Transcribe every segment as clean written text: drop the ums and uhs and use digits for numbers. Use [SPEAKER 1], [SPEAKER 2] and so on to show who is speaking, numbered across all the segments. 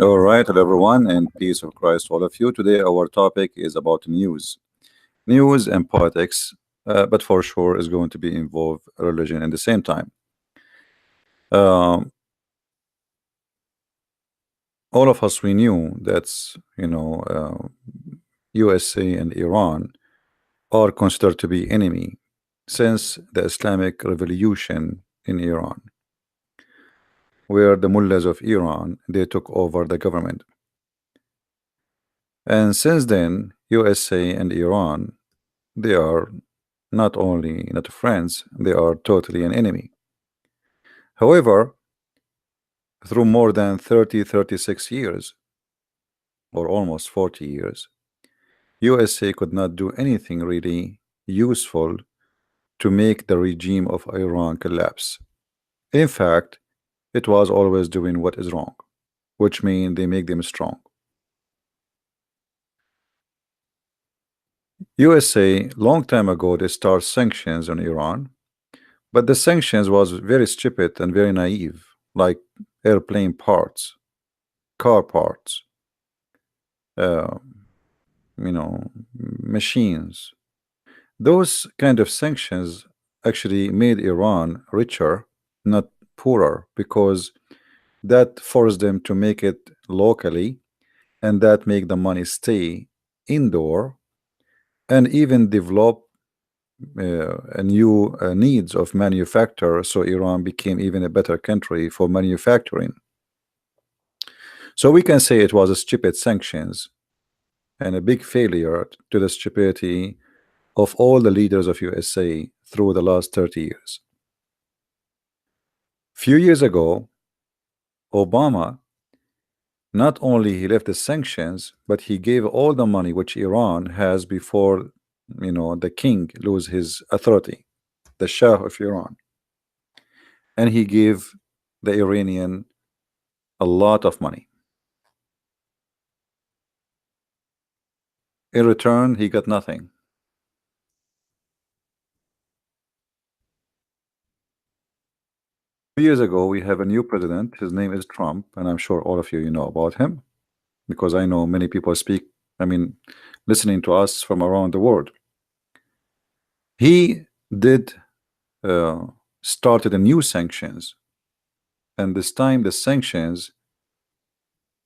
[SPEAKER 1] All right, hello everyone, and peace of Christ to all of you. Today, our topic is about news and politics, but for sure is going to be involve religion at the same time. Um, all of us we knew that's USA and Iran are considered to be enemy since the Islamic Revolution in Iran, where the mullahs of Iran they took over the government, and since then USA and Iran they are not only not friends, they are totally an enemy. However, through more than 30, 36 years, or almost 40 years, USA could not do anything really useful to make the regime of Iran collapse. In fact, it was always doing what is wrong, which means they make them strong. USA long time ago they start sanctions on Iran, but the sanctions was very stupid and very naive, like airplane parts, car parts, uh, machines. Those kind of sanctions actually made Iran richer, not poorer, because that forced them to make it locally, and that make the money stay indoor and even develop a new needs of manufacture. So Iran became even a better country for manufacturing. So we can say it was a stupid sanctions and a big failure to the stupidity of all the leaders of USA through the last 30 years. Few years ago, Obama not only he left the sanctions, but he gave all the money which Iran has before the king lose his authority, the Shah of Iran, and he gave the Iranian a lot of money. In return, he got nothing. 2 years ago, we have a new president. His name is Trump, and I'm sure all of you know about him because I know many people speak, listening to us from around the world. He did uh, started a new sanctions, and this time the sanctions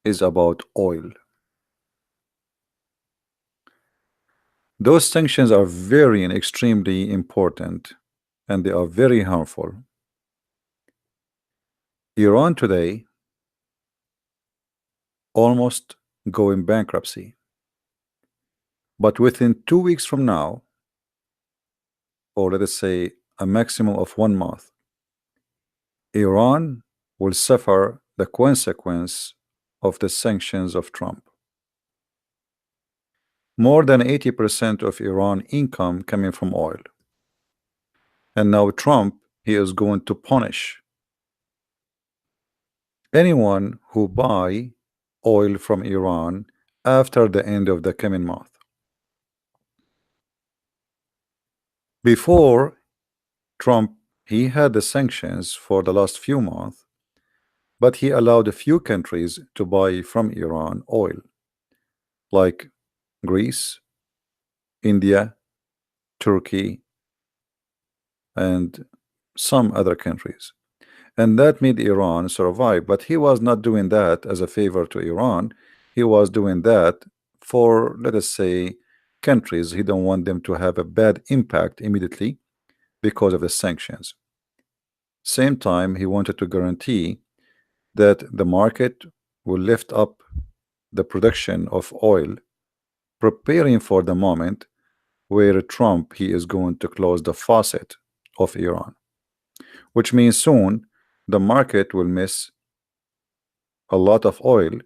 [SPEAKER 1] is about oil. Those sanctions are very and extremely important, and they are very harmful. Iran today almost going bankruptcy, but within 2 weeks from now, or let us say a maximum of 1 month, Iran will suffer the consequence of the sanctions of Trump. More than 80% of Iran income coming from oil. And now Trump, he is going to punish anyone who buy oil from Iran after the end of the coming month. Before Trump, he had the sanctions for the last few months, but he allowed a few countries to buy from Iran oil, like Greece, India, Turkey, and some other countries. And that made Iran survive. But he was not doing that as a favor to Iran. He was doing that for, let us say, countries. He don't want them to have a bad impact immediately because of the sanctions. Same time, he wanted to guarantee that the market will lift up the production of oil, preparing for the moment where Trump he is going to close the faucet of Iran, which means soon the market will miss a lot of oil,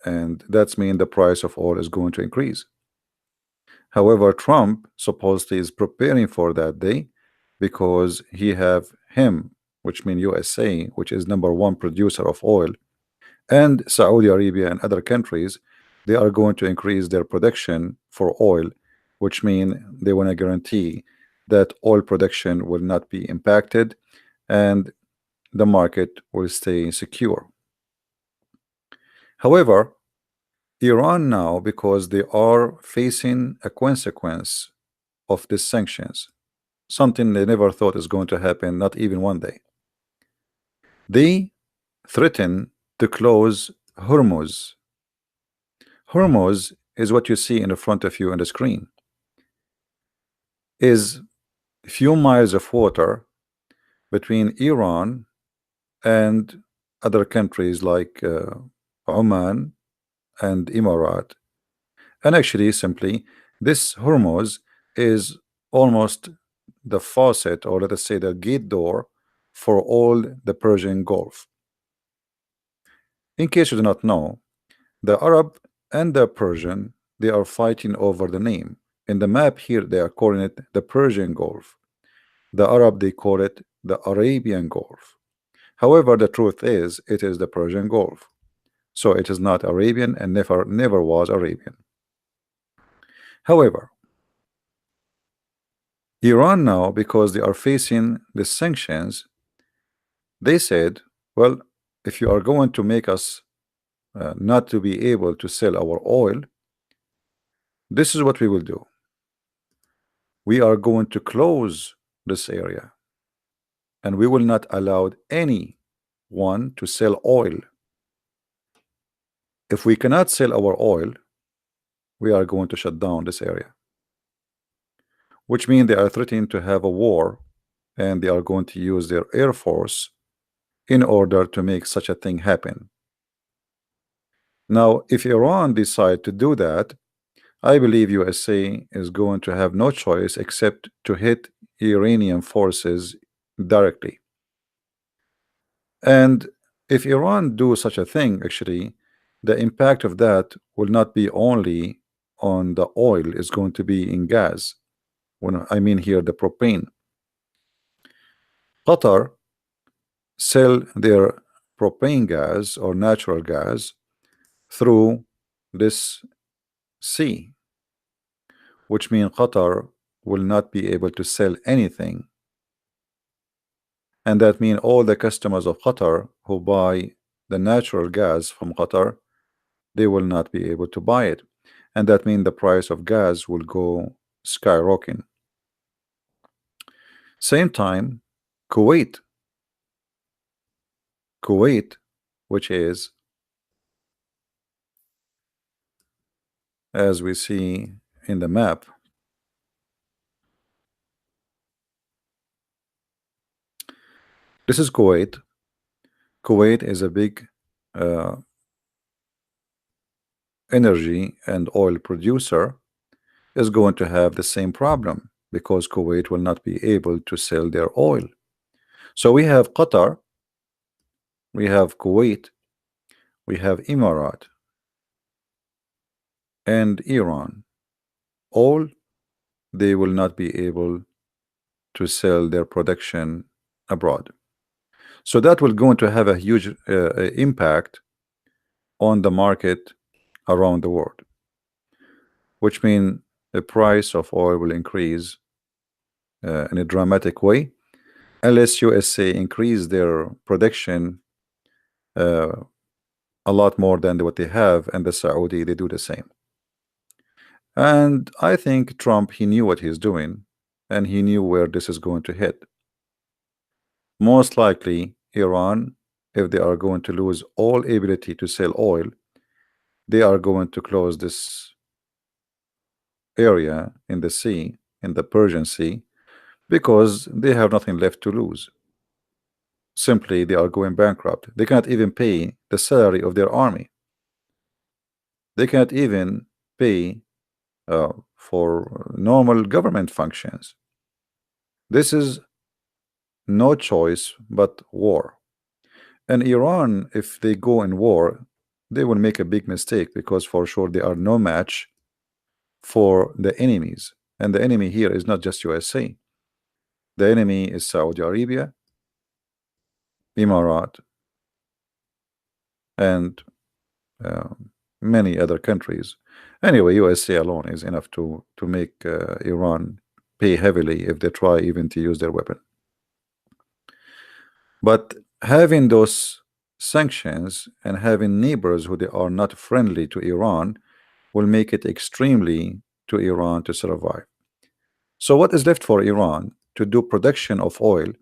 [SPEAKER 1] and that's mean the price of oil is going to increase. However, Trump supposedly is preparing for that day because he have him, which mean USA, which is #1 producer of oil, and Saudi Arabia and other countries, they are going to increase their production for oil, which mean they want to guarantee that oil production will not be impacted and the market will stay secure. However, Iran now, because they are facing a consequence of these sanctions, something they never thought is going to happen, not even one day. They threaten to close Hormuz. Hormuz is what you see in the front of you on the screen, is a few miles of water between Iran and other countries like Oman and Emirat. And actually, simply, this Hormuz is almost the faucet, or let us say the gate door, for all the Persian Gulf. In case you do not know, the Arab and the Persian, they are fighting over the name. In the map here, they are calling it the Persian Gulf. The Arab, they call it the Arabian Gulf. However, the truth is, it is the Persian Gulf. So it is not Arabian and never was Arabian. However, Iran now, because they are facing the sanctions, they said, well, if you are going to make us not to be able to sell our oil, this is what we will do. We are going to close this area, and we will not allow anyone to sell oil. If we cannot sell our oil, we are going to shut down this area, which means they are threatening to have a war, and they are going to use their air force in order to make such a thing happen. Now, if Iran decide to do that, I believe USA is going to have no choice except to hit Iranian forces directly. And if Iran do such a thing, actually, the impact of that will not be only on the oil, it's going to be in gas. When I mean here the propane. Qatar sell their propane gas or natural gas through this sea, which means Qatar will not be able to sell anything. And that means all the customers of Qatar who buy the natural gas from Qatar, they will not be able to buy it. And that means the price of gas will go skyrocketing. Same time, Kuwait, which is, as we see in the map, this is Kuwait. Kuwait is a big energy and oil producer, is going to have the same problem because Kuwait will not be able to sell their oil. So we have Qatar, we have Kuwait, we have Emirat, and Iran. All they will not be able to sell their production abroad. So that will going to have a huge impact on the market around the world, which means the price of oil will increase in a dramatic way unless USA increase their production a lot more than what they have, and the Saudi they do the same. And I think Trump, he knew what he's doing, and he knew where this is going to hit. Most likely Iran, if they are going to lose all ability to sell oil, they are going to close this area in the sea, in the Persian Sea, because they have nothing left to lose. Simply, they are going bankrupt. They cannot even pay the salary of their army. They cannot even pay for normal government functions. This is no choice but war. And Iran, if they go in war, they will make a big mistake, because for sure they are no match for the enemies. And the enemy here is not just USA. The enemy is Saudi Arabia, Emirat, and many other countries. Anyway, USA alone is enough to make Iran pay heavily if they try even to use their weapon. But having those sanctions and having neighbors who they are not friendly to Iran will make it extremely to Iran to survive. So what is left for Iran to do production of oil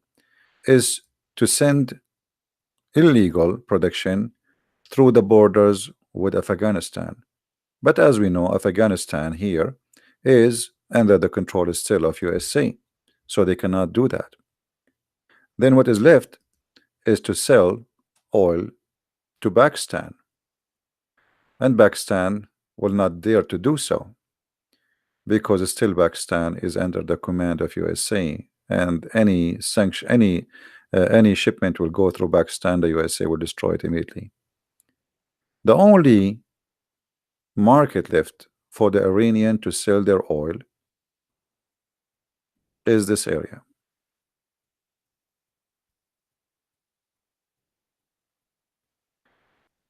[SPEAKER 1] is to send illegal production through the borders with Afghanistan. But as we know, Afghanistan here is under the control still of USA, so they cannot do that. Then what is left is to sell oil to Pakistan, and Pakistan will not dare to do so because still Pakistan is under the command of USA, and any sanction, any shipment will go through Pakistan, the USA will destroy it immediately. The only market left for the Iranian to sell their oil is this area.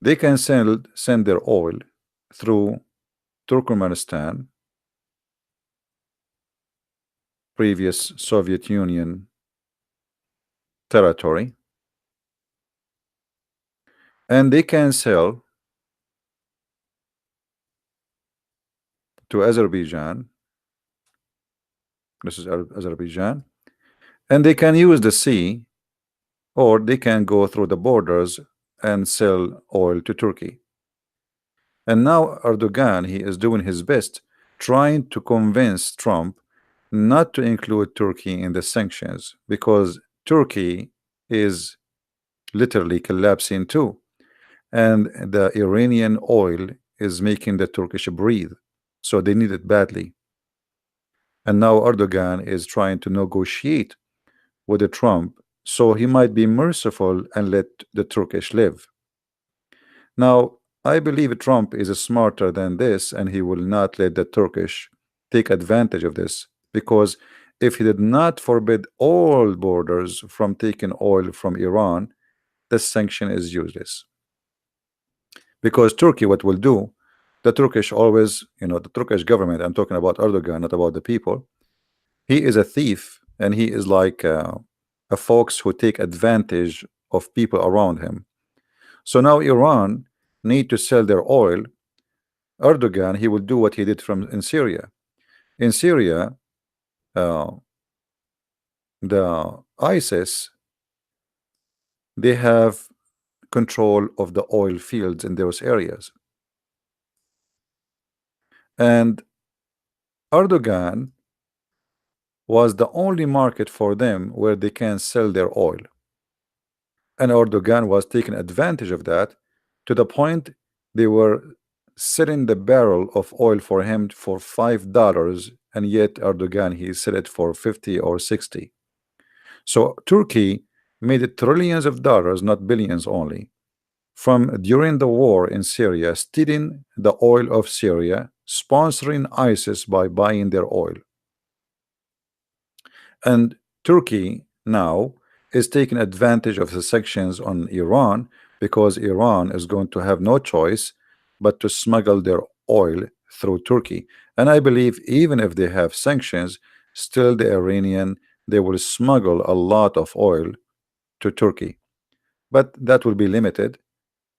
[SPEAKER 1] They can send their oil through Turkmenistan, previous Soviet Union territory, and they can sell to Azerbaijan. This is Azerbaijan, and they can use the sea, or they can go through the borders and sell oil to Turkey. And now Erdogan, he is doing his best trying to convince Trump not to include Turkey in the sanctions, because Turkey is literally collapsing too, and the Iranian oil is making the Turkish breathe, so they need it badly. And now Erdogan is trying to negotiate with the Trump, so he might be merciful and let the Turkish live. Now I believe Trump is smarter than this, and he will not let the Turkish take advantage of this, because if he did not forbid all borders from taking oil from Iran, the sanction is useless. Because Turkey, what will do, the Turkish always, the Turkish government, I'm talking about Erdogan, not about the people, he is a thief, and he is like a fox who take advantage of people around him. So now Iran need to sell their oil. Erdogan, he will do what he did in Syria. In Syria, uh, the ISIS, they have control of the oil fields in those areas, and Erdogan was the only market for them where they can sell their oil, and Erdogan was taking advantage of that to the point they were selling the barrel of oil for him for $5, and yet Erdogan, he sell it for 50 or 60. So Turkey made it trillions of dollars, not billions only, from during the war in Syria, stealing the oil of Syria, sponsoring ISIS by buying their oil. And Turkey now is taking advantage of the sanctions on Iran, because Iran is going to have no choice but to smuggle their oil through Turkey. And I believe even if they have sanctions, still the Iranian, they will smuggle a lot of oil to Turkey, but that will be limited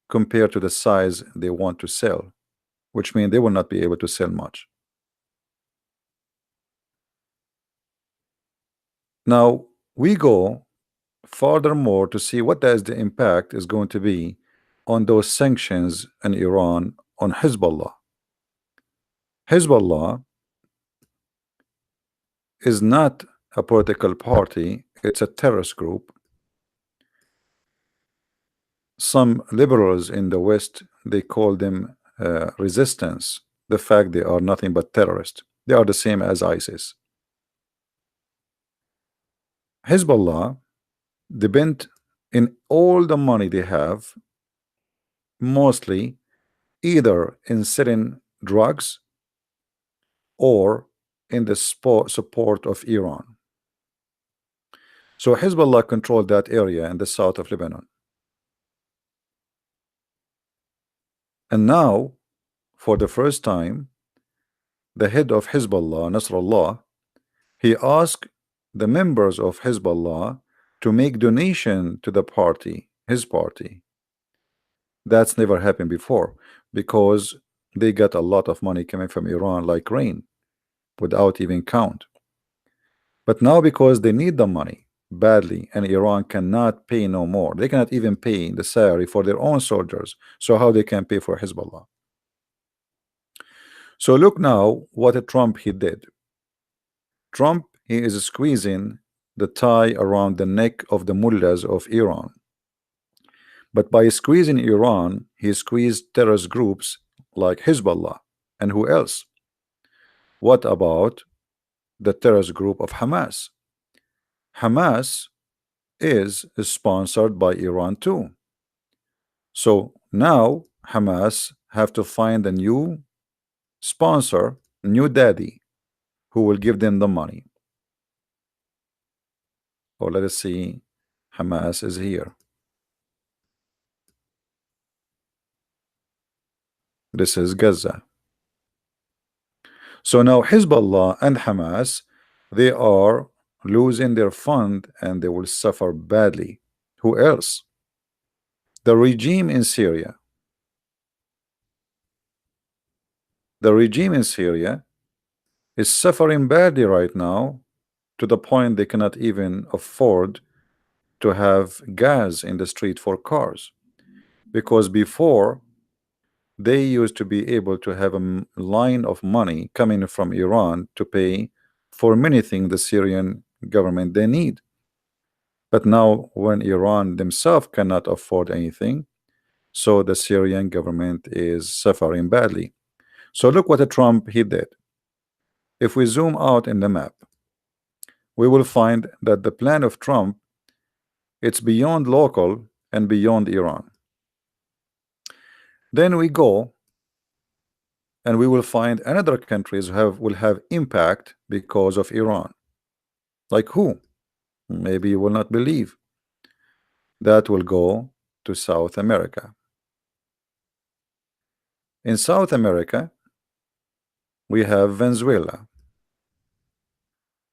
[SPEAKER 1] compared to the size they want to sell, which means they will not be able to sell much. Now we go furthermore to see what does the impact is going to be on those sanctions in Iran on Hezbollah. Hezbollah is not a political party, it's a terrorist group. Some liberals in the West, they call them resistance. The fact they are nothing but terrorists. They are the same as ISIS. Hezbollah depend in all the money they have mostly either in selling drugs or in the support of Iran. So Hezbollah controlled that area in the south of Lebanon. And now, for the first time, the head of Hezbollah, Nasrallah, he asked the members of Hezbollah to make donation to the party, his party. That's never happened before because they got a lot of money coming from Iran like rain without even count. But now because they need the money badly and Iran cannot pay no more, they cannot even pay the salary for their own soldiers. So how they can pay for Hezbollah? So look now what Trump he did. Trump he is squeezing the tie around the neck of the mullahs of Iran. But by squeezing Iran, he squeezed terrorist groups like Hezbollah. And who else? What about the terrorist group of Hamas? Hamas is sponsored by Iran too. So now Hamas have to find a new sponsor, new daddy, who will give them the money. Or let us see, Hamas is here. This is Gaza. So now Hezbollah and Hamas, they are losing their fund and they will suffer badly. Who else? The regime in Syria. The regime in Syria is suffering badly right now to the point they cannot even afford to have gas in the street for cars. Because before they used to be able to have a line of money coming from Iran to pay for many things the Syrian government they need. But now when Iran themselves cannot afford anything, so the Syrian government is suffering badly. So look what Trump he did. If we zoom out in the map, we will find that the plan of Trump, it's beyond local and beyond Iran. Then we go and we will find another countries will have impact because of Iran. Like who? Maybe you will not believe. That will go to South America. In South America, we have Venezuela.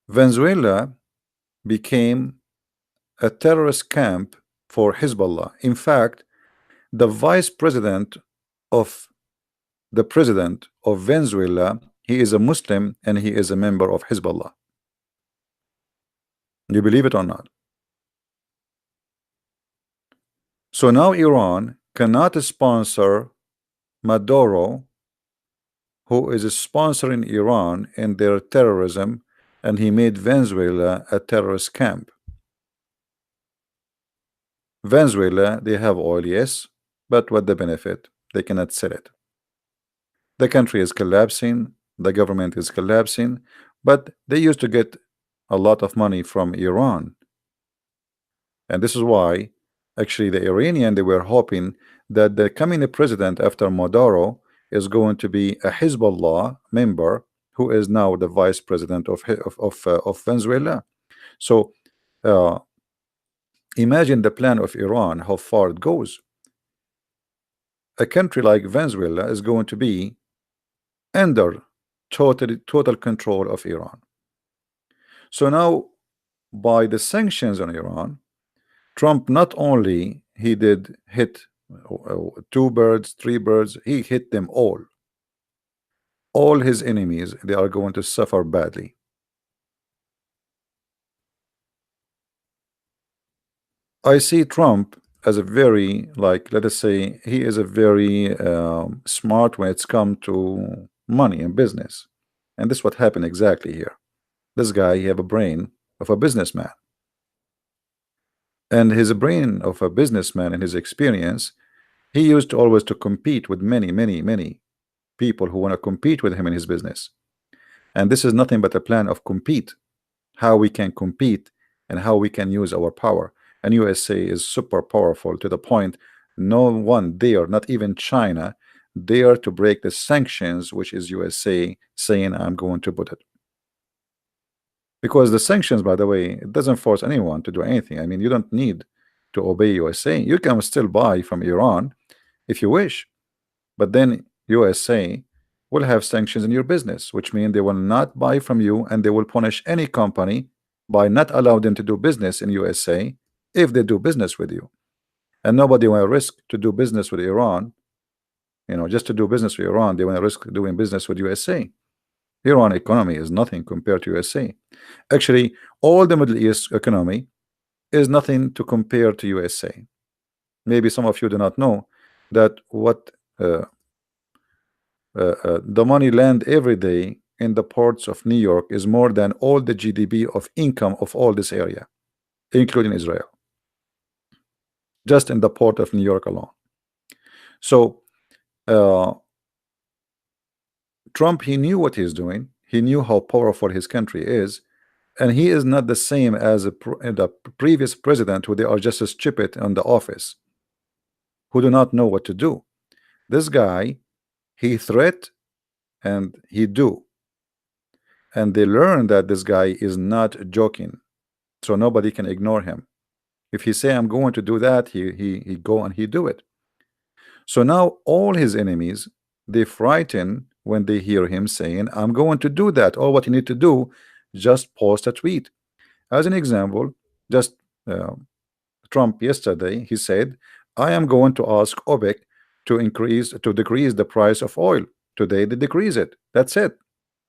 [SPEAKER 1] Venezuela became a terrorist camp for Hezbollah. In fact, the vice president of the president of Venezuela, he is a Muslim and he is a member of Hezbollah. You believe it or not? So now Iran cannot sponsor Maduro, who is sponsoring Iran in their terrorism, and he made Venezuela a terrorist camp. Venezuela, they have oil, yes, but what the benefit? They cannot sell it. The country is collapsing, the government is collapsing, but they used to get a lot of money from Iran. And this is why actually the Iranian, they were hoping that the coming president after Maduro is going to be a Hezbollah member who is now the vice president of Venezuela. So imagine the plan of Iran, how far it goes. A country like Venezuela is going to be under total control of Iran. So now by the sanctions on Iran, Trump not only he did hit 2 birds, 3 birds, he hit them all. All his enemies, they are going to suffer badly. I see Trump as a very, like, let us say, he is a very smart when it's come to money and business. And this is what happened exactly here. This guy, he have a brain of a businessman. And his brain of a businessman and his experience, he used to always to compete with many people who want to compete with him in his business. And this is nothing but a plan of compete, how we can compete and how we can use our power. And USA is super powerful to the point no one dare, not even China, dare to break the sanctions, which is USA saying I'm going to put it. Because the sanctions, by the way, it doesn't force anyone to do anything. I mean, you don't need to obey USA. You can still buy from Iran if you wish, but then USA will have sanctions in your business, which means they will not buy from you, and they will punish any company by not allowing them to do business in USA if they do business with you. and nobody want to risk to do business with Iran. Just to do business with Iran, they want to risk doing business with USA. Iran economy is nothing compared to USA. Actually, all the Middle East economy is nothing to compare to USA. Maybe some of you do not know that what the money land every day in the ports of New York is more than all the GDP of income of all this area, including Israel, just in the port of New York alone. So uh, Trump, he knew what he's doing. He knew how powerful his country is, and he is not the same as the previous president, who they are just as stupid in the office, who do not know what to do. This guy, he threat and he do, and they learn that this guy is not joking, so nobody can ignore him. If he say I'm going to do that, he go and he do it. So now all his enemies, they frighten when they hear him saying I'm going to do that. All what you need to do, just post a tweet. As an example, just uh, Trump yesterday, he said, I am going to ask OPEC to decrease the price of oil. Today they decrease it. That's it.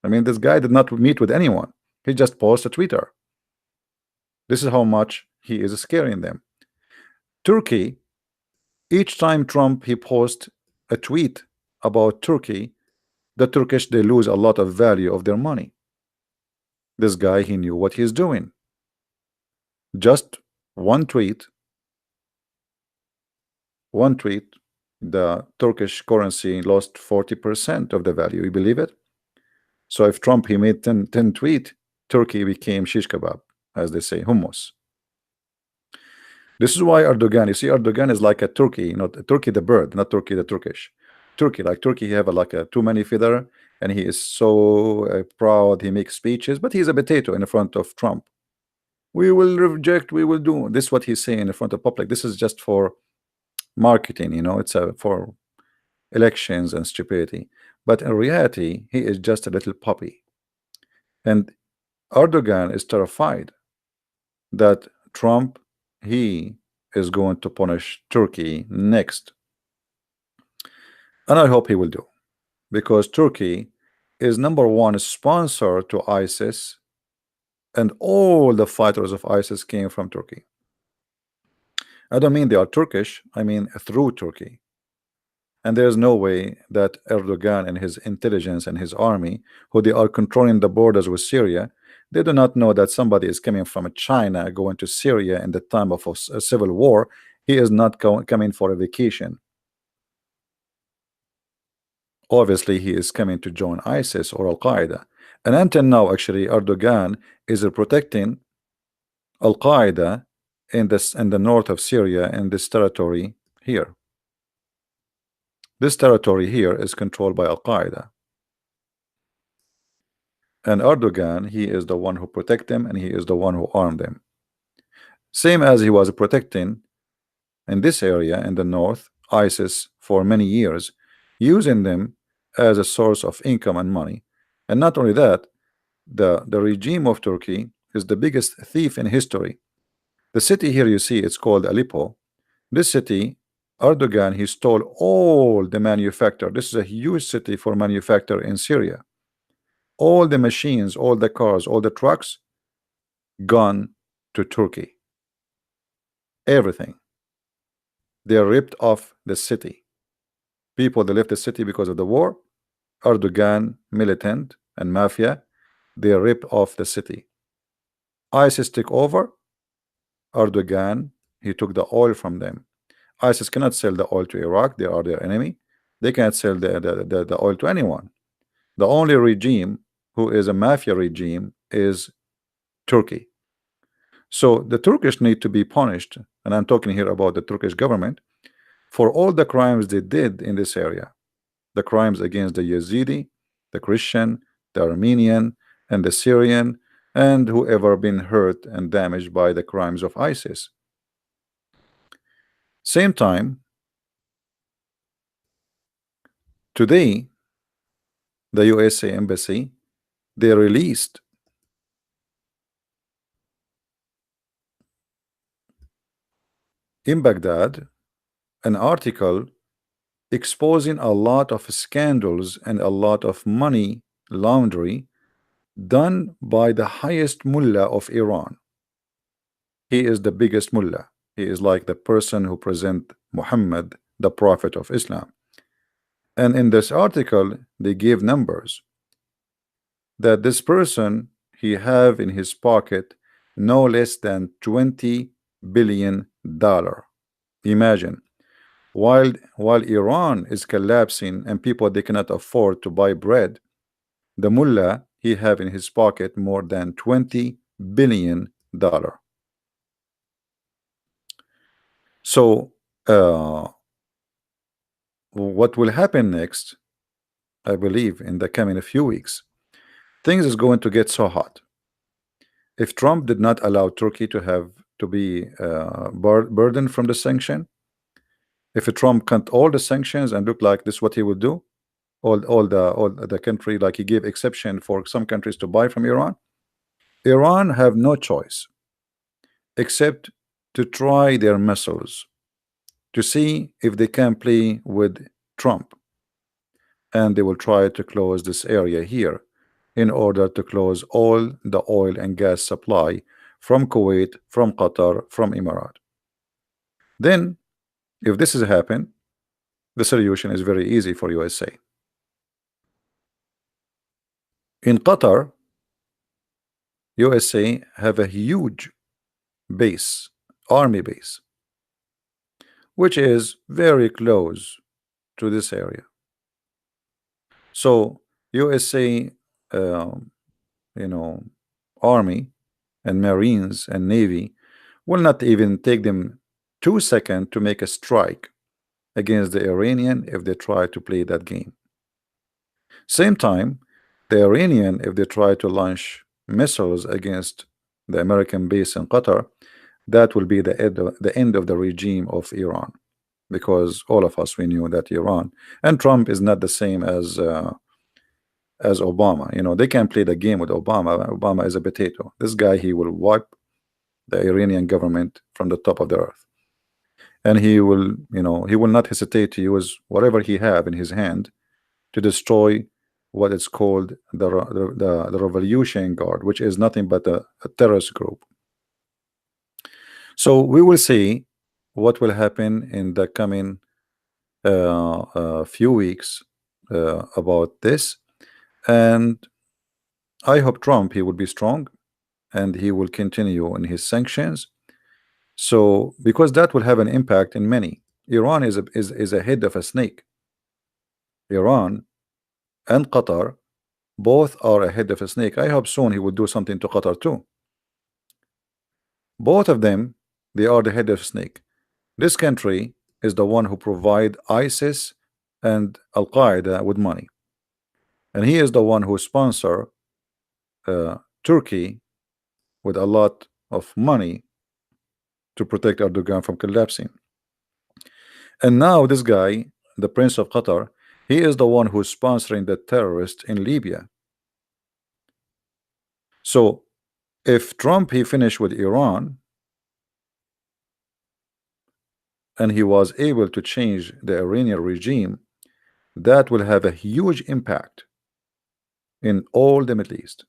[SPEAKER 1] I mean, this guy did not meet with anyone. He just posted a Twitter. This is how much he is scaring them. Turkey, each time Trump he posts a tweet about Turkey, the Turkish they lose a lot of value of their money. This guy, he knew what he's doing. Just one tweet, the Turkish currency lost 40% of the value. You believe it? So if Trump he made 10 tweet, Turkey became shish kebab, as they say, hummus. This is why Erdogan, you see, Erdogan is like a turkey, not Turkey the bird, not Turkey the Turkish. Turkey, like Turkey, he have like a too many feather, and he is so proud. He makes speeches, but he's a potato in front of Trump. We will reject. We will do this. What he's saying in front of public. This is just for marketing. It's for elections and stupidity. But in reality, he is just a little puppy. And Erdogan is terrified that Trump, he is going to punish Turkey next. And I hope he will do, because Turkey is #1 sponsor to ISIS, and all the fighters of ISIS came from Turkey. I don't mean they are Turkish, I mean through Turkey. And there's no way that Erdogan and his intelligence and his army, who they are controlling the borders with Syria, they do not know that somebody is coming from China going to Syria in the time of a civil war. He is not coming for a vacation. Obviously, he is coming to join ISIS or Al-Qaeda. And until now, actually, Erdogan is protecting Al-Qaeda in the north of Syria, in this territory here. This territory here is controlled by Al-Qaeda. And Erdogan, he is the one who protect them, and he is the one who armed them. Same as he was protecting in this area in the north, ISIS for many years, using them as a source of income and money. And not only that, the regime of Turkey is the biggest thief in history. The city here you see, it's called Aleppo. This city, Erdogan, he stole all the manufacture. This is a huge city for manufacture in Syria. All the machines, all the cars, all the trucks gone to Turkey. Everything. They ripped off the city. People that left the city because of the war, Erdogan, militant and mafia, they ripped off the city. ISIS took over. Erdogan, he took the oil from them. ISIS cannot sell the oil to Iraq. They are their enemy. They cannot sell the oil to anyone. The only regime who is a mafia regime is Turkey. So the Turkish need to be punished, and I'm talking here about the Turkish government, for all the crimes they did in this area. The crimes against the Yazidi, the Christian, the Armenian, and the Syrian, and whoever been hurt and damaged by the crimes of ISIS. Same time, today, the USA embassy, they released in Baghdad an article exposing a lot of scandals and a lot of money laundry done by the highest mullah of Iran. He is the biggest mullah. He is like the person who present Muhammad, the prophet of Islam. And in this article, they give numbers that this person he have in his pocket no less than $20 billion. Imagine, while Iran is collapsing and people they cannot afford to buy bread, the mullah he have in his pocket more than $20 billion. So what will happen next, I believe in the coming few weeks, things is going to get so hot. If Trump did not allow Turkey to be burdened from the sanction, if Trump cut all the sanctions and look like this, what he would do, all the country, like he gave exception for some countries to buy from Iran have no choice except to try their muscles to see if they can play with Trump, and they will try to close this area here in order to close all the oil and gas supply from Kuwait, from Qatar, from Emirat. Then if this has happened, the solution is very easy for USA. In Qatar, USA have a huge base, army base, which is very close to this area. So USA, you know, army and Marines and Navy will not even take them 2 seconds to make a strike against the Iranian if they try to play that game. Same time, the Iranian, if they try to launch missiles against the American base in Qatar, that will be the end of the regime of Iran, because all of us we knew that Iran and Trump is not the same as Obama. You know, they can't play the game with Obama. Obama is a potato. This guy, he will wipe the Iranian government from the top of the earth, and he will, you know, he will not hesitate to use whatever he have in his hand to destroy what is called the Revolution Guard, which is nothing but a terrorist group. So we will see what will happen in the coming few weeks about this, and I hope Trump he will be strong and he will continue in his sanctions. So because that will have an impact in many. Iran is a head of a snake. Iran and Qatar both are a head of a snake. I hope soon he will do something to Qatar too. Both of them, they are the head of a snake. This country is the one who provide ISIS and Al-Qaeda with money, and he is the one who sponsor Turkey with a lot of money to protect Erdogan from collapsing. And now this guy, the Prince of Qatar, he is the one who's sponsoring the terrorists in Libya. So if Trump he finished with Iran and he was able to change the Iranian regime, that will have a huge impact in all the Middle East.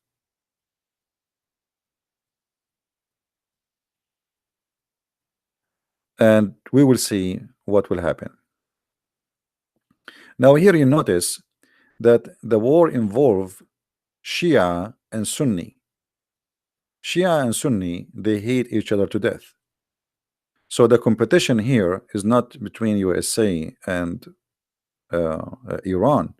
[SPEAKER 1] And we will see what will happen. Now here you notice that the war involved Shia and Sunni. Shia and Sunni, they hate each other to death. So the competition here is not between USA and Iran.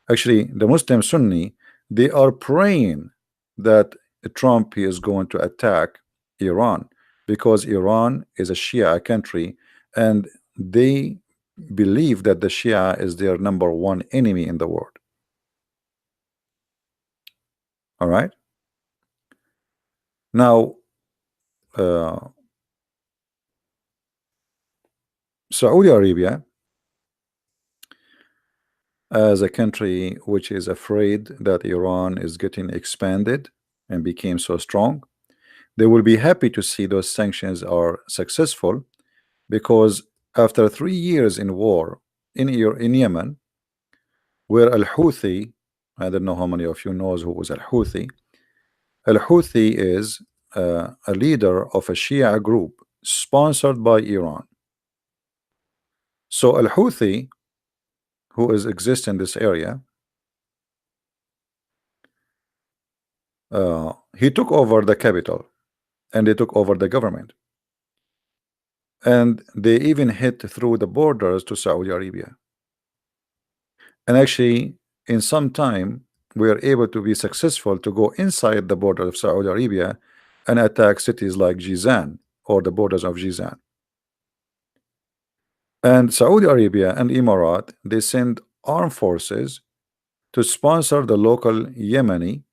[SPEAKER 1] Actually, the Muslim Sunni, they are praying that Trump is going to attack Iran, because Iran is a Shia country and they believe that the Shia is their #1 enemy in the world. All right. Now, Saudi Arabia, as a country which is afraid that Iran is getting expanded and became so strong, they will be happy to see those sanctions are successful, because after 3 years in war in Yemen, where Al-Houthi, I don't know how many of you knows who was Al-Houthi. Al-Houthi is a leader of a Shia group sponsored by Iran. So Al-Houthi, who is exist in this area, he took over the capital and they took over the government, and they even hit through the borders to Saudi Arabia. And actually, in some time, we are able to be successful to go inside the border of Saudi Arabia and attack cities like Jizan or the borders of Jizan. And Saudi Arabia and Emirat, they send armed forces to sponsor the local Yemeni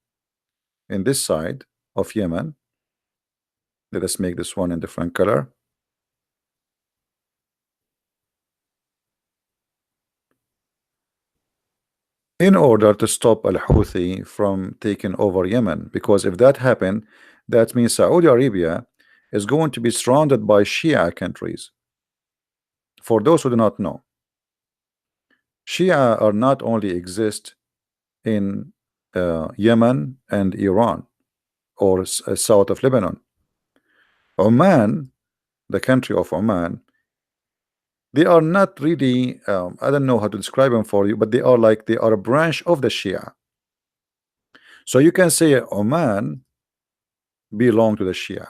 [SPEAKER 1] in this side of Yemen. Let us make this one in different color. In order to stop Al-Houthi from taking over Yemen, because if that happened, that means Saudi Arabia is going to be surrounded by Shia countries. For those who do not know, Shia are not only exist in Yemen and Iran or south of Lebanon. Oman, the country of Oman, they are not really, I don't know how to describe them for you, but they are a branch of the Shia. So you can say Oman belong to the Shia.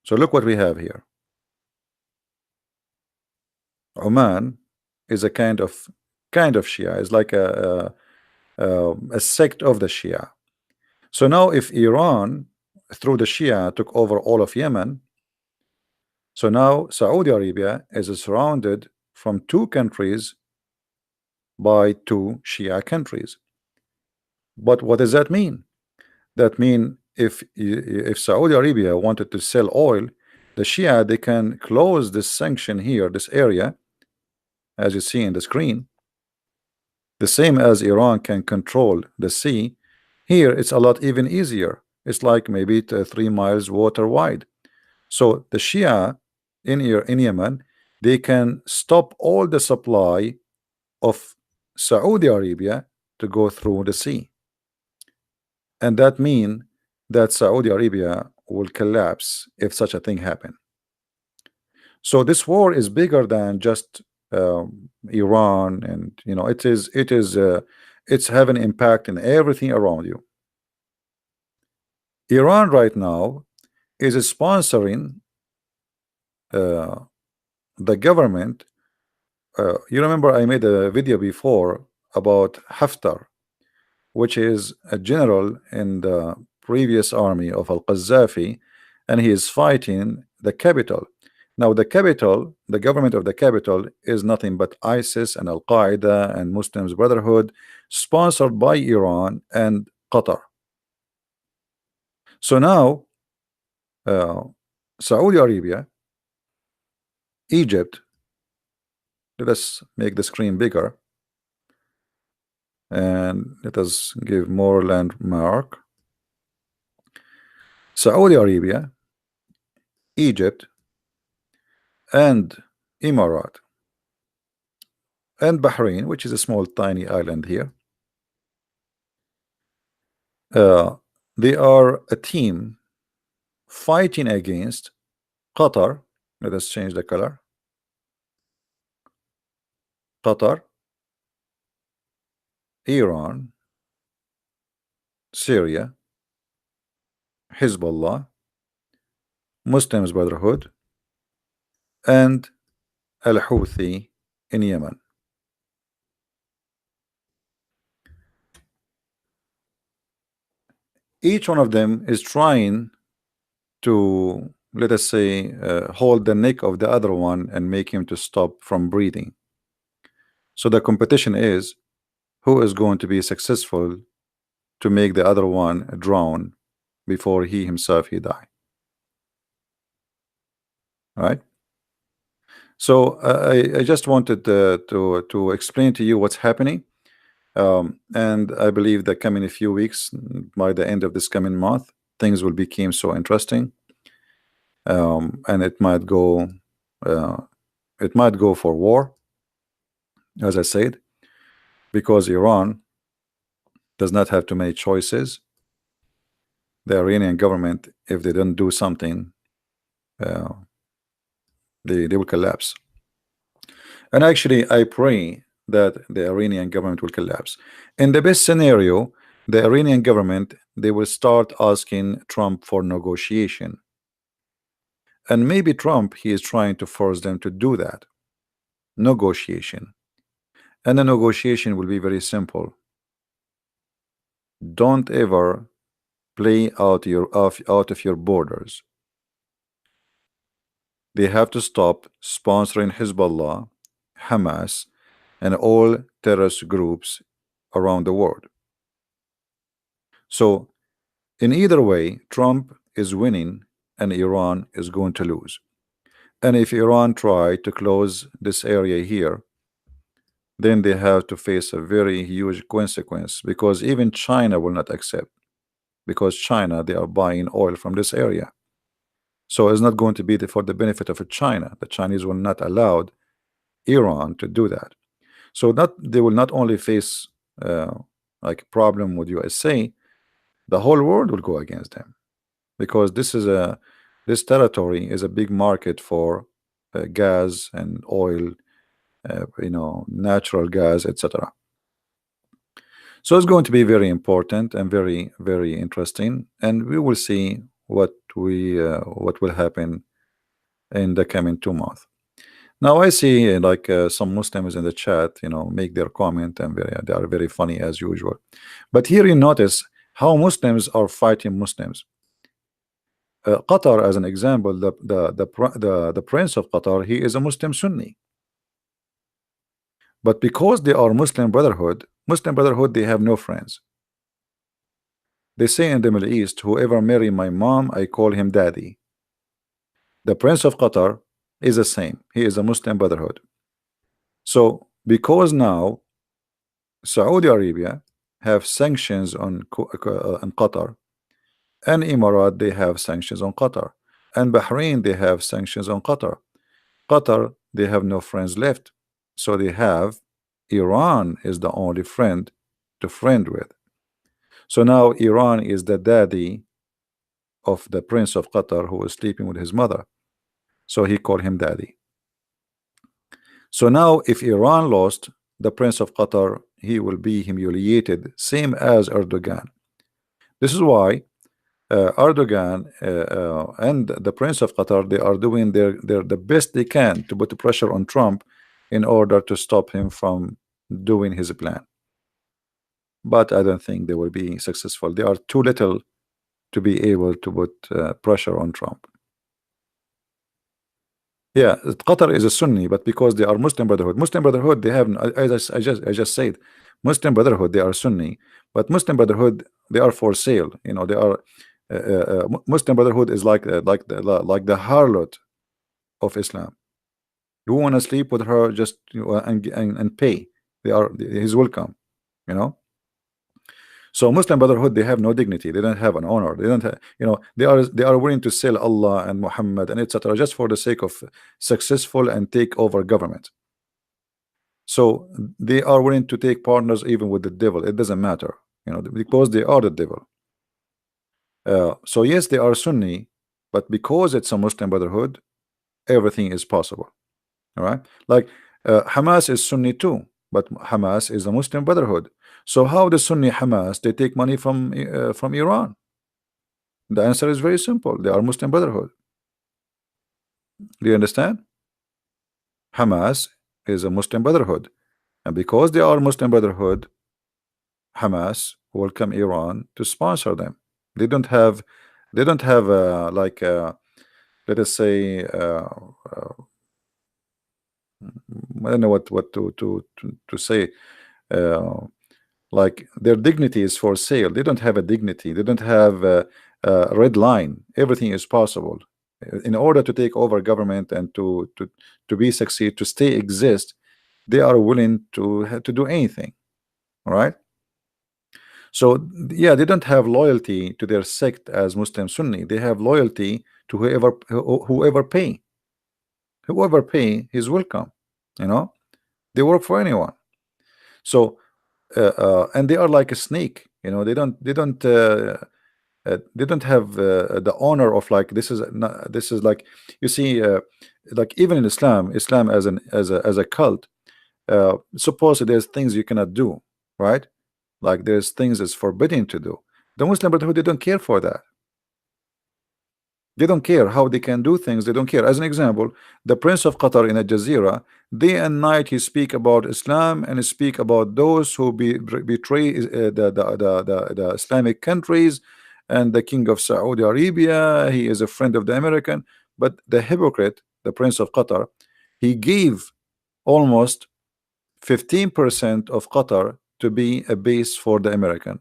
[SPEAKER 1] So look what we have here. Oman is a kind of Shia. It's like a sect of the Shia. So now if Iran through the Shia took over all of Yemen, so now Saudi Arabia is surrounded from two countries by two Shia countries. But what does that mean? That mean if Saudi Arabia wanted to sell oil, the Shia, they can close this sanction here, this area, as you see in the screen. The same as Iran can control the sea, here it's a lot even easier. It's like maybe 3 miles water wide. So the Shia in Yemen, they can stop all the supply of Saudi Arabia to go through the sea. And that means that Saudi Arabia will collapse if such a thing happen. So this war is bigger than just Iran, and you know it's having impact in everything around you. Iran right now is sponsoring the government. You remember I made a video before about Haftar, which is a general in the previous army of Al-Qaddafi, and he is fighting the capital. Now the capital, the government of the capital is nothing but ISIS and Al-Qaeda and Muslims Brotherhood, sponsored by Iran and Qatar. So now Saudi Arabia, Egypt, let us make the screen bigger and let us give more landmark. Saudi Arabia, Egypt, and Emirat, and Bahrain, which is a small tiny island here. They are a team fighting against Qatar. Let us change the color. Qatar, Iran, Syria, Hezbollah, Muslims Brotherhood, and Al-Houthi in Yemen. Each one of them is trying to, let us say, hold the neck of the other one and make him to stop from breathing. So the competition is who is going to be successful to make the other one drown before he himself die. All right. So I just wanted to explain to you what's happening, and I believe that coming a few weeks, by the end of this coming month, things will become so interesting, and it might go uh, it might go for war, as I said, because Iran does not have too many choices. The Iranian government, if they don't do something, uh, they will collapse. And actually, I pray that the Iranian government will collapse. In the best scenario, the Iranian government, they will start asking Trump for negotiation. And maybe Trump, he is trying to force them to do that. Negotiation. And the negotiation will be very simple. Don't ever play out of your borders. They have to stop sponsoring Hezbollah, Hamas, and all terrorist groups around the world. So in either way, Trump is winning and Iran is going to lose. And if Iran try to close this area here, then they have to face a very huge consequence, because even China will not accept, because China, they are buying oil from this area. So it's not going to be for the benefit of China. The Chinese will not allow Iran to do that. So that they will not only face like problem with USA, the whole world will go against them, because this territory is a big market for gas and oil, natural gas, etc. So it's going to be very important and very, very interesting, and we will see what will happen in the coming 2 months. Now I see some Muslims in the chat, make their comment, and they are very funny as usual. But here you notice how Muslims are fighting Muslims. Qatar, as an example, the prince of Qatar, he is a Muslim Sunni. But because they are Muslim Brotherhood, they have no friends. They say in the Middle East, whoever marry my mom, I call him daddy. The prince of Qatar is the same. He is a Muslim Brotherhood. So because now Saudi Arabia have sanctions on Qatar, and Emirat, they have sanctions on Qatar, and Bahrain, they have sanctions on Qatar. Qatar, they have no friends left, so they have Iran is the only friend to friend with. So now Iran is the daddy of the prince of Qatar who is sleeping with his mother, so he called him daddy. So now if Iran lost, the prince of Qatar, he will be humiliated, same as Erdogan. This is why Erdogan and the prince of Qatar, they are doing the best they can to put pressure on Trump in order to stop him from doing his plan. But I don't think they will be successful. They are too little to be able to put pressure on Trump. Yeah, Qatar is a Sunni, but because they are Muslim Brotherhood, they have, as I just said, Muslim Brotherhood, they are Sunni, but Muslim Brotherhood, they are for sale. They are Muslim Brotherhood is like the harlot of Islam. You want to sleep with her, just and pay. He's welcome. So Muslim Brotherhood, they have no dignity. They don't have an honor. They don't have, they are willing to sell Allah and Muhammad and etc. just for the sake of successful and take over government. So they are willing to take partners even with the devil. It doesn't matter, because they are the devil. So yes, they are Sunni, but because it's a Muslim Brotherhood, everything is possible. All right, like Hamas is Sunni too, but Hamas is a Muslim Brotherhood. So how the Sunni Hamas, they take money from Iran? The answer is very simple. They are Muslim Brotherhood. Do you understand? Hamas is a Muslim Brotherhood, and because they are Muslim Brotherhood, Hamas welcome Iran to sponsor them. They don't have let us say I don't know what to say. Like their dignity is for sale. They don't have a dignity. They don't have a red line. Everything is possible. In order to take over government and to be succeed, to stay exist, they are willing to do anything. All right. So yeah, they don't have loyalty to their sect as Muslim Sunni. They have loyalty to whoever pay. Whoever pay, he's welcome. You know, they work for anyone. So and they are like a snake. You know, they don't have the honor of like this is not, this is like you see like even in Islam as an as a cult, suppose there's things you cannot do, right? Like there's things it's forbidden to do. The Muslim Brotherhood, they don't care for that. They don't care how they can do things. They don't care. As an example, the Prince of Qatar in Al Jazeera, day and night he speak about Islam and speak about those who betray the Islamic countries and the King of Saudi Arabia. He is a friend of the American, but the hypocrite, the Prince of Qatar, he gave almost 15% of Qatar to be a base for the American.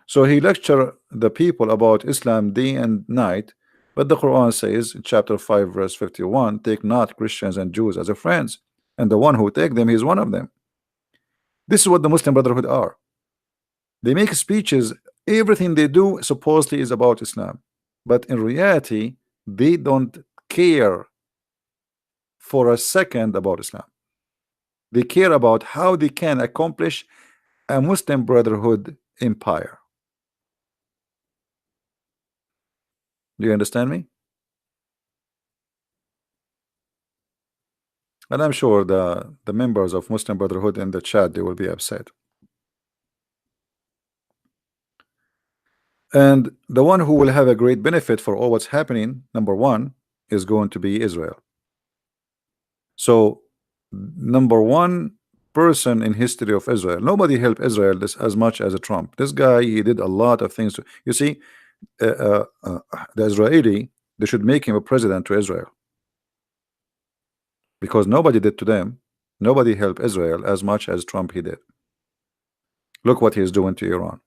[SPEAKER 1] So he lecture the people about Islam day and night, but the Quran says in chapter 5 verse 51, take not Christians and Jews as a friends, and the one who take them, he is one of them. This is what the Muslim Brotherhood are. They make speeches, everything they do supposedly is about Islam, but in reality they don't care for a second about Islam. They care about how they can accomplish a Muslim Brotherhood empire. Do you understand me? And I'm sure the members of Muslim Brotherhood in the chat, they will be upset. And the one who will have a great benefit for all what's happening, number one, is going to be Israel. So number one person in history of Israel, nobody helped Israel this as much as a Trump. This guy, he did a lot of things. You see, the Israeli, they should make him a president to Israel, because nobody did to them. Nobody helped Israel as much as Trump he did. Look what he's doing to Iran.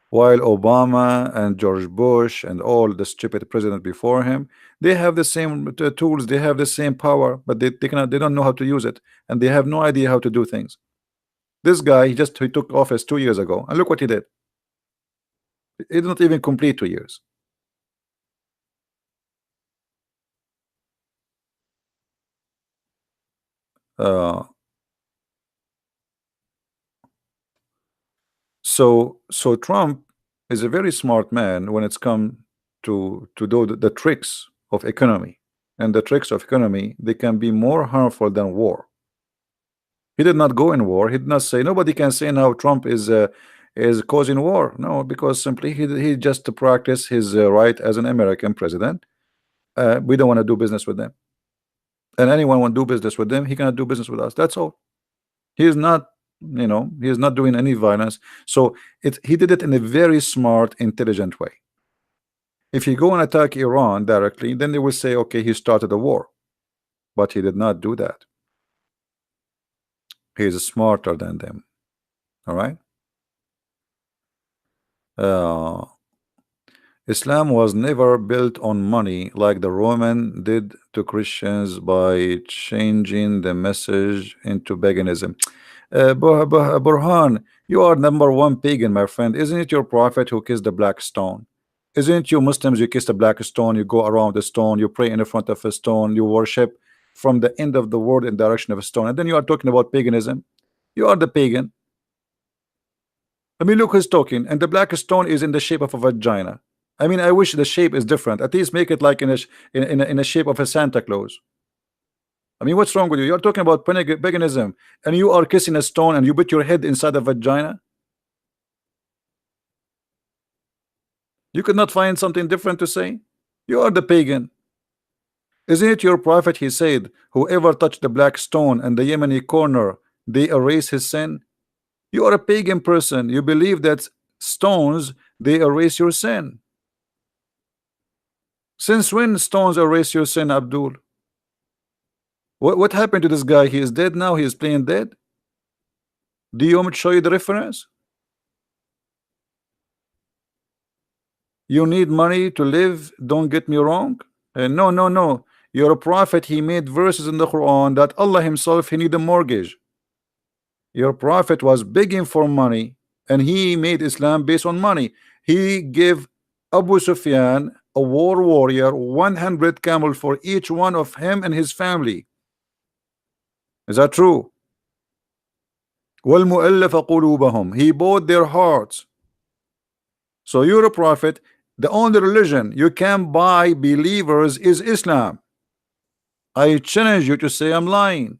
[SPEAKER 1] While Obama and George Bush and all the stupid president before him, they have the same tools, they have the same power, but they don't know how to use it, and they have no idea how to do things. This guy, he took office 2 years ago, and look what he did. He did not even complete 2 years. So Trump is a very smart man when it's come to do the tricks of economy, and the tricks of economy, they can be more harmful than war. He did not go in war. He did not say, nobody can say now Trump is causing war. No, because simply he just to practice his right as an American president. We don't want to do business with them, and anyone want to do business with them, he cannot do business with us. That's all. He is not, you know, he is not doing any violence. So he did it in a very smart, intelligent way. If you go and attack Iran directly, then they will say, okay, he started a war, but he did not do that. He is smarter than them. All right. Islam was never built on money like the Roman did to Christians by changing the message into paganism. Burhan, you are number one pagan, my friend. Isn't it your prophet who kissed the black stone? Isn't it you Muslims, you kiss the black stone, you go around the stone, you pray in the front of a stone, you worship from the end of the world in direction of a stone, and then you are talking about paganism? You are the pagan. I mean, look who's talking, and the black stone is in the shape of a vagina. I mean, I wish the shape is different. At least make it like in a shape of a Santa Claus. I mean, what's wrong with you? You're talking about paganism, and you are kissing a stone, and you put your head inside a vagina. You could not find something different to say? You are the pagan. Isn't it your prophet? He said, whoever touched the black stone and the Yemeni corner, they erase his sin. You are a pagan person. You believe that stones, they erase your sin. Since when stones erase your sin, Abdul? What happened to this guy? He is dead now. He is playing dead. Do you want me to show you the reference? You need money to live. Don't get me wrong. No. You're a prophet. He made verses in the Quran that Allah himself, he need a mortgage. Your prophet was begging for money, and he made Islam based on money. He gave Abu Sufyan, a war warrior, 100 camel for each one of him and his family. Is that true? وَالْمُؤَلَّفَ قُلُوبَهُمْ, he bought their hearts. So you're a prophet. The only religion you can buy believers is Islam. I challenge you to say I'm lying.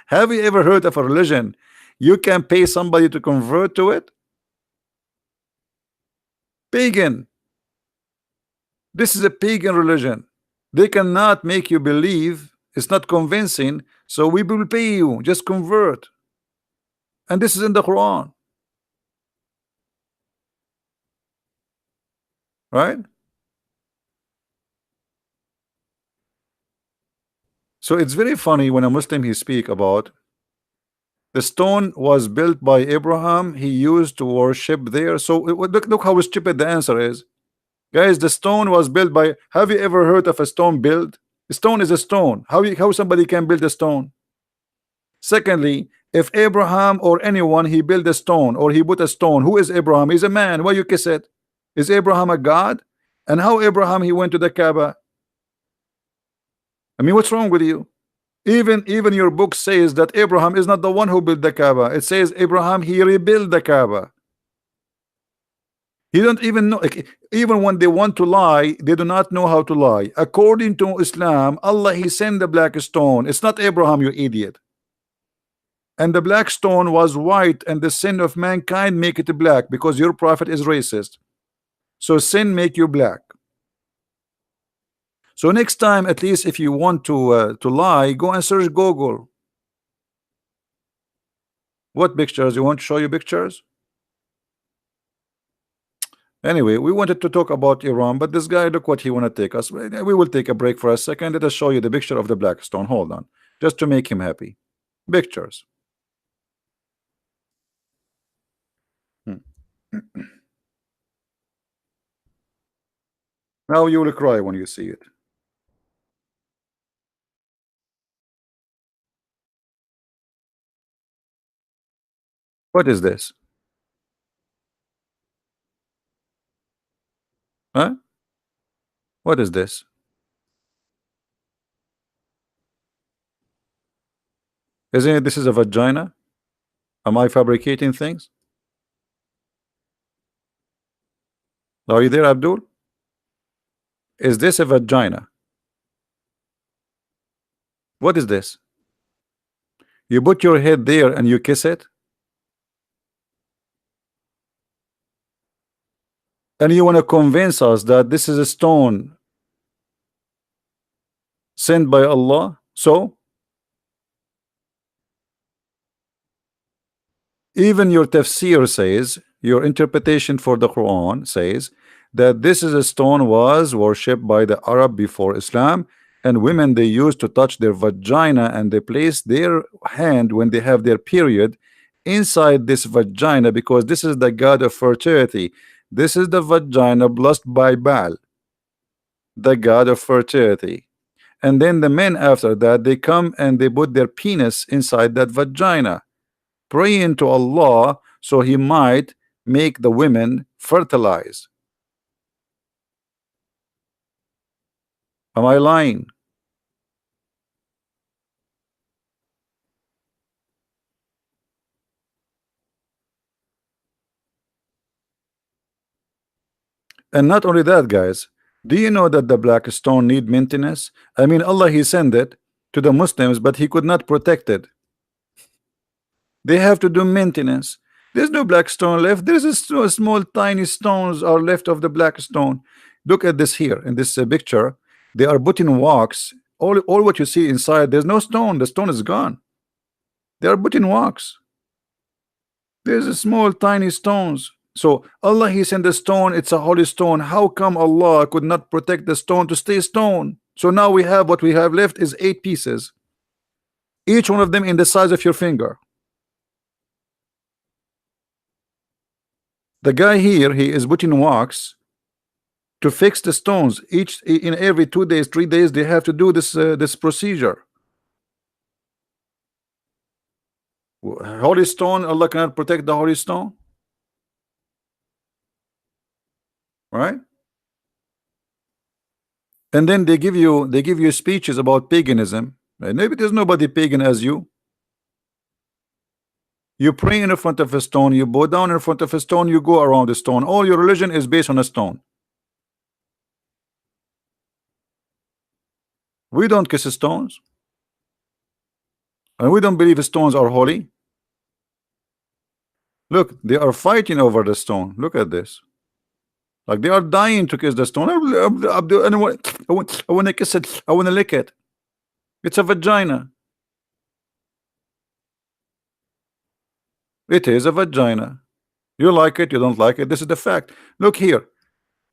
[SPEAKER 1] Have you ever heard of a religion you can pay somebody to convert to it? Pagan. This is a pagan religion. They cannot make you believe. It's not convincing, so we will pay you. Just convert. And this is in the Quran, right? So it's very funny when a Muslim he speak about the stone was built by Abraham. He used to worship there. So look how stupid the answer is. Guys, the stone was built by. Have you ever heard of a stone built? A stone is a stone. How somebody can build a stone? Secondly, if Abraham or anyone he built a stone or he put a stone, who is Abraham? He's a man. Why you kiss it? Is Abraham a god? And how Abraham he went to the Kaaba? I mean, what's wrong with you? Even your book says that Abraham is not the one who built the Kaaba. It says Abraham he rebuilt the Kaaba. You don't even know. Even when they want to lie, they do not know how to lie. According to Islam, Allah he sent the black stone. It's not Abraham, you idiot. And the black stone was white, and the sin of mankind make it black because your prophet is racist. So sin make you black. So next time, at least if you want to lie, go and search Google. What pictures? You want to show you pictures? Anyway, we wanted to talk about Iran, but this guy, look what he want to take us. We will take a break for a second. Let us show you the picture of the black stone. Hold on, just to make him happy. Pictures. Now you will cry when you see it. What is this? Huh? What is this? Isn't it this is a vagina? Am I fabricating things? Are you there, Abdul? Is this a vagina? What is this? You put your head there and you kiss it? And you want to convince us that this is a stone sent by Allah? So even your tafsir says, your interpretation for the Quran says that this is a stone was worshipped by the Arab before Islam, and women they used to touch their vagina and they place their hand when they have their period inside this vagina because this is the god of fertility. This is the vagina blessed by Baal, the god of fertility. And then the men after that they come and they put their penis inside that vagina, praying to Allah so he might make the women fertilize. Am I lying? And not only that, guys, do you know that the black stone need maintenance? I mean, Allah he sent it to the Muslims, but he could not protect it. They have to do maintenance. There's no black stone left. There's a small tiny stones are left of the black stone. Look at this here in this picture. They are putting wax. All what you see inside, there's no stone. The stone is gone. They are putting wax. There's a small tiny stones. So Allah he sent the stone. It's a holy stone. How come Allah could not protect the stone to stay stone? So now we have what we have left is 8 pieces, each one of them in the size of your finger. The guy here, he is putting wax to fix the stones. Each in every 2 days, 3 days, they have to do this procedure. Holy stone, Allah cannot protect the holy stone. right? And then they give you speeches about paganism. And maybe there's nobody pagan as you. You pray in front of a stone, you bow down in front of a stone, you go around the stone. All your religion is based on a stone. We don't kiss stones, and we don't believe stones are holy. Look, they are fighting over the stone. Look at this. Like they are dying to kiss the stone. I want to kiss it. I want to lick it. It's a vagina. It is a vagina. You like it, you don't like it. This is the fact. Look here.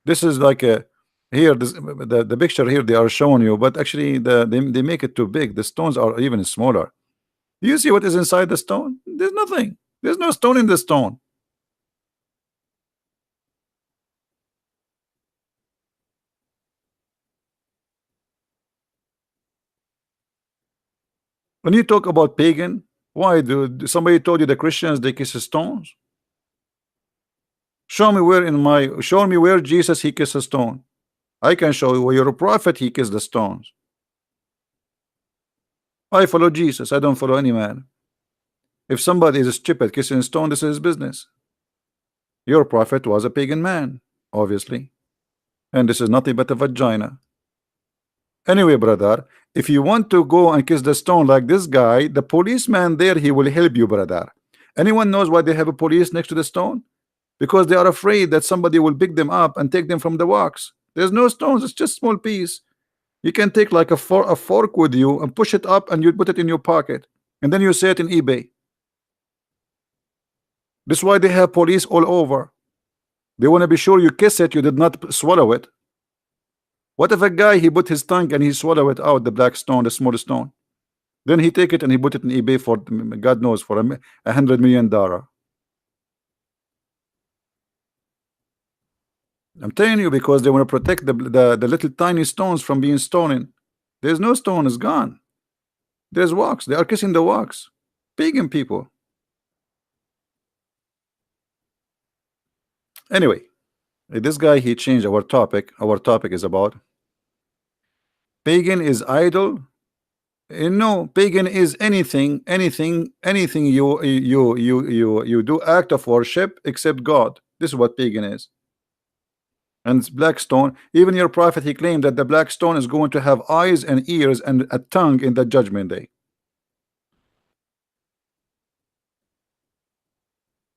[SPEAKER 1] This is like a here. The picture here they are showing you, but actually they make it too big. The stones are even smaller. Do you see what is inside the stone? There's nothing. There's no stone in the stone. When you talk about pagan, why do somebody told you the Christians they kiss stones? Show me where Jesus he kissed a stone. I can show you where your prophet he kissed the stones. I follow Jesus. I don't follow any man. If somebody is stupid kissing stone, this is his business. Your prophet was a pagan man, obviously, and this is nothing but a vagina. Anyway, brother, if you want to go and kiss the stone like this guy, the policeman there, he will help you, brother. Anyone knows why they have a police next to the stone? Because they are afraid that somebody will pick them up and take them from the walks. There's no stones, it's just small piece. You can take like a fork with you and push it up and you put it in your pocket and then you say it in eBay. This is why they have police all over. They want to be sure you kiss it, you did not swallow it. What if a guy he put his tongue and he swallow it out, the black stone, the small stone? Then he take it and he put it in eBay for God knows for $100 million. I'm telling you, because they want to protect the little tiny stones from being stolen. There's no stone, it's gone. There's wax. They are kissing the wax. Pagan people. Anyway, this guy he changed our topic. Our topic is about pagan is idol. No, pagan is anything you do act of worship except God. This is what pagan is. And it's black stone. Even your prophet he claimed that the black stone is going to have eyes and ears and a tongue in the judgment day,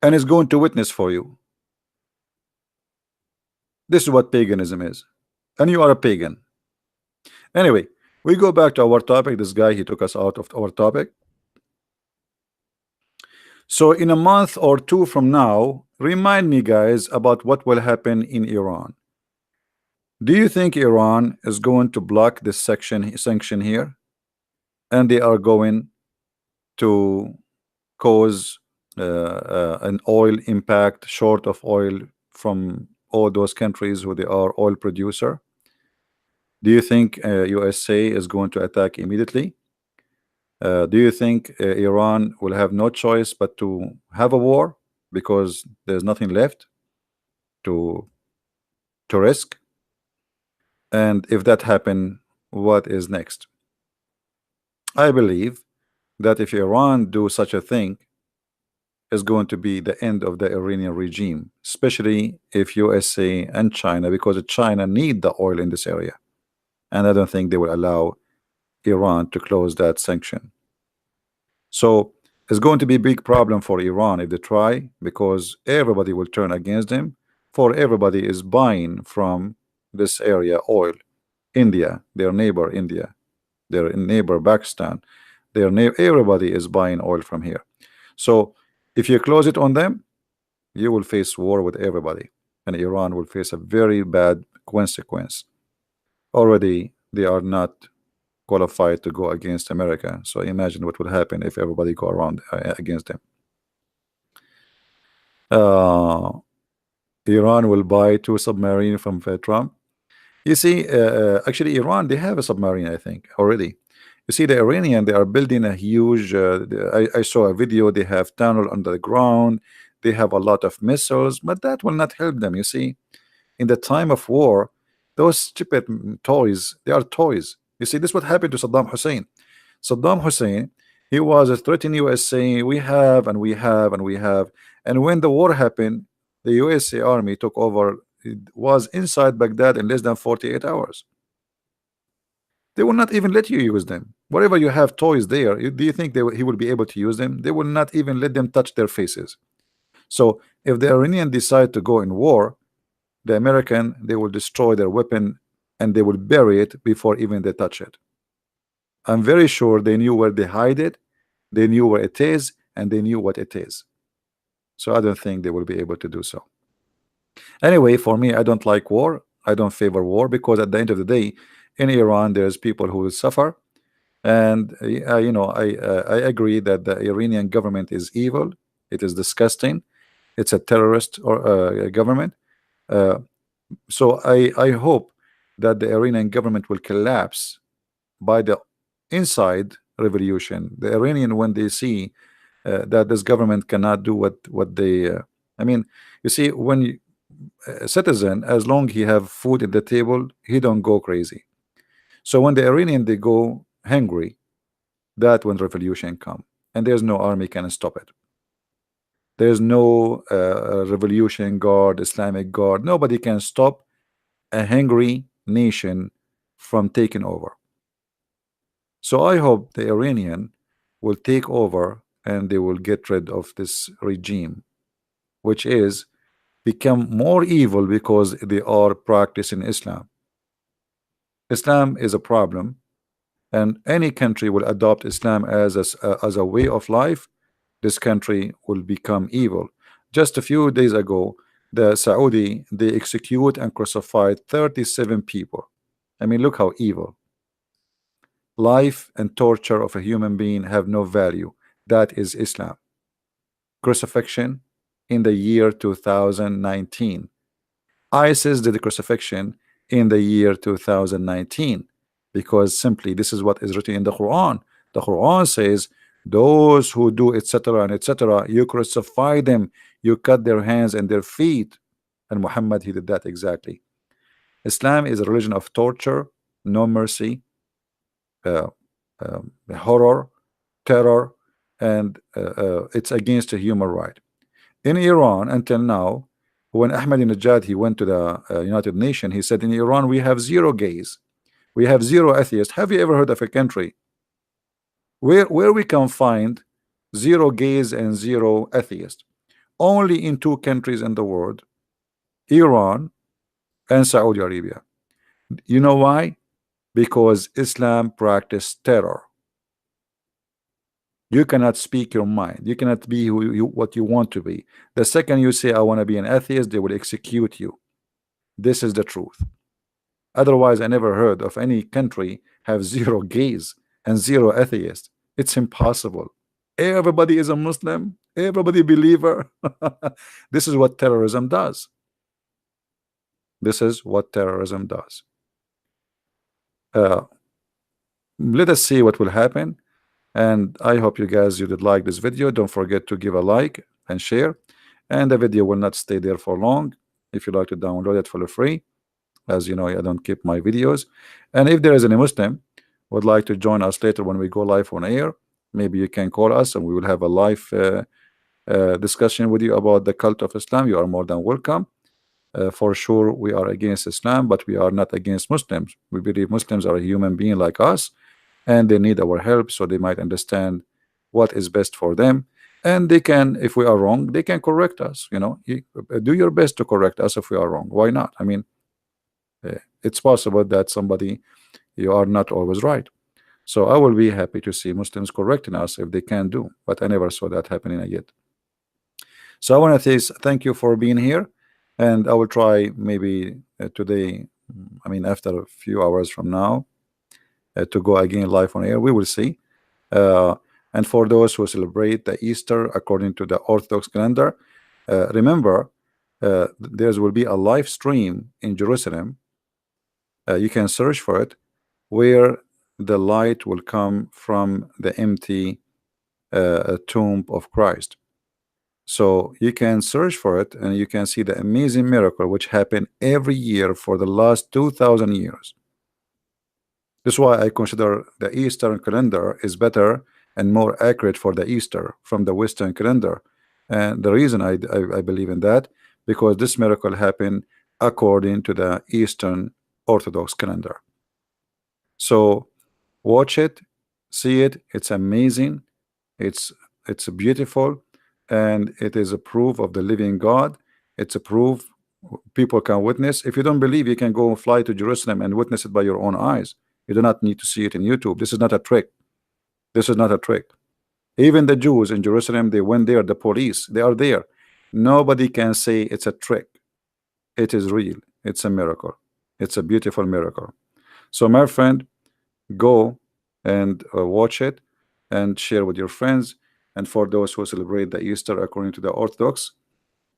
[SPEAKER 1] and is going to witness for you. This is what paganism is, and you are a pagan. Anyway, we go back to our topic. This guy he took us out of our topic. So in a month or two from now, remind me guys about what will happen in Iran. Do you think Iran is going to block this sanction here, and they are going to cause an oil impact, short of oil from all those countries who they are oil producer? Do you think USA is going to attack immediately? Do you think Iran will have no choice but to have a war because there's nothing left to risk? And if that happen, what is next? I believe that if Iran do such a thing, is going to be the end of the Iranian regime, especially if USA and China, because China need the oil in this area, and I don't think they will allow Iran to close that sanction. So it's going to be a big problem for Iran if they try, because everybody will turn against them. For everybody is buying from this area oil. India, their neighbor India, their neighbor Pakistan, everybody is buying oil from here. So if you close it on them, you will face war with everybody, and Iran will face a very bad consequence. Already they are not qualified to go against America, so imagine what would happen if everybody go around against them. Iran will buy 2 submarines from Trump. You see, actually Iran, they have a submarine, I think, already. You see, the Iranian, they are building a huge I saw a video. They have tunnel under the ground, they have a lot of missiles, but that will not help them. You see, in the time of war, those stupid toys, they are toys. You see, this is what happened to Saddam Hussein. Saddam Hussein, he was threatening US saying we have and we have and we have. And when the war happened, the USA army took over. It was inside Baghdad in less than 48 hours. They will not even let you use them. Whatever you have toys there, do you think he will be able to use them? They will not even let them touch their faces. So if the Iranian decide to go in war, the American, they will destroy their weapon and they will bury it before even they touch it. I'm very sure they knew where they hide it, they knew where it is, and they knew what it is. So I don't think they will be able to do so. Anyway, for me, I don't like war. I don't favor war because at the end of the day, in Iran, there's people who will suffer. And I agree that the Iranian government is evil. It is disgusting. It's a terrorist or government. Uh, so I hope that the Iranian government will collapse by the inside revolution. The Iranian, when they see that this government cannot do what they I mean, you see, when a citizen, as long he have food at the table, he don't go crazy. So when the Iranian they go hungry, that when revolution come, and there's no army can stop it. There's no revolution guard, Islamic guard. Nobody can stop a hungry nation from taking over. So I hope the Iranian will take over and they will get rid of this regime, which is become more evil because they are practicing Islam. Islam is a problem, and any country will adopt Islam as a way of life. This country will become evil. Just a few days ago, the Saudi, they execute and crucified 37 people. I mean, look how evil. Life and torture of a human being have no value. That is Islam. Crucifixion in the year 2019. ISIS did the crucifixion in the year 2019 because simply this is what is written in the Quran. The Quran says those who do etc and etc, you crucify them, you cut their hands and their feet. And Muhammad, he did that exactly. Islam is a religion of torture, no mercy, horror, terror, and it's against a human right. In Iran, until now, when Ahmadinejad he went to the United Nations, he said in Iran we have zero gays, we have zero atheists. Have you ever heard of a country where we can find zero gays and zero atheists? Only in two countries in the world, Iran and Saudi Arabia. You know why? Because Islam practice terror. You cannot speak your mind. You cannot be what you want to be. The second you say, I want to be an atheist, they will execute you. This is the truth. Otherwise, I never heard of any country have zero gays and zero atheists. It's impossible. Everybody is a Muslim. Everybody believer. This is what terrorism does. This is what terrorism does. Let us see what will happen. And I hope you guys you did like this video. Don't forget to give a like and share, and the video will not stay there for long. If you like to download it for free, as you know, I don't keep my videos. And if there is any Muslim would like to join us later when we go live on air, maybe you can call us and we will have a live discussion with you about the cult of Islam. You are more than welcome. For sure we are against Islam, but we are not against Muslims. We believe Muslims are a human being like us, and they need our help so they might understand what is best for them. And they can, if we are wrong, they can correct us. Do your best to correct us if we are wrong. Why not? I mean, it's possible that somebody, you are not always right. So I will be happy to see Muslims correcting us if they can do, but I never saw that happening yet. So I want to say thank you for being here, and I will try maybe today, I mean after a few hours from now, to go again live on air. We will see. And for those who celebrate the Easter according to the Orthodox calendar, remember there will be a live stream in Jerusalem. You can search for it, where the light will come from the empty tomb of Christ. So you can search for it and you can see the amazing miracle which happened every year for the last 2000 years. This is why I consider the Eastern calendar is better and more accurate for the Easter from the Western calendar. And the reason I believe in that, because this miracle happened according to the Eastern Orthodox calendar. So watch it, see it. It's amazing. It's it's beautiful, and it is a proof of the living God. It's a proof people can witness. If you don't believe, you can go fly to Jerusalem and witness it by your own eyes. You do not need to see it in YouTube. This is not a trick. This is not a trick. Even the Jews in Jerusalem, they went there, the police, they are there. Nobody can say it's a trick. It is real. It's a miracle. It's a beautiful miracle. So my friend, go and watch it and share with your friends. And for those who celebrate the Easter according to the Orthodox,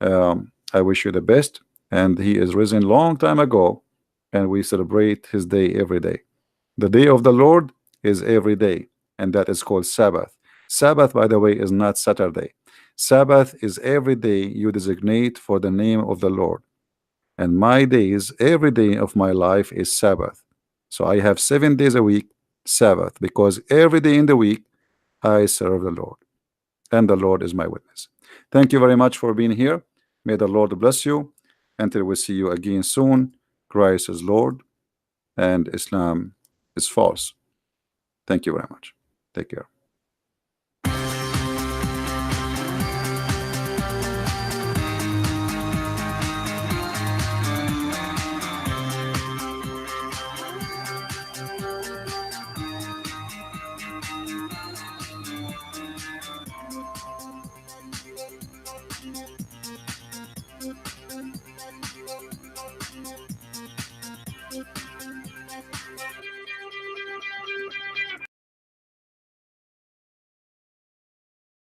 [SPEAKER 1] I wish you the best. And he is risen long time ago, and we celebrate his day every day. The day of the Lord is every day, and that is called Sabbath. Sabbath, by the way, is not Saturday. Sabbath is every day you designate for the name of the Lord. And my days, every day of my life is Sabbath. So I have 7 days a week, Sabbath, because every day in the week I serve the Lord, and the Lord is my witness. Thank you very much for being here. May the Lord bless you. Until we see you again soon, Christ is Lord and Islam is false. Thank you very much. Take care.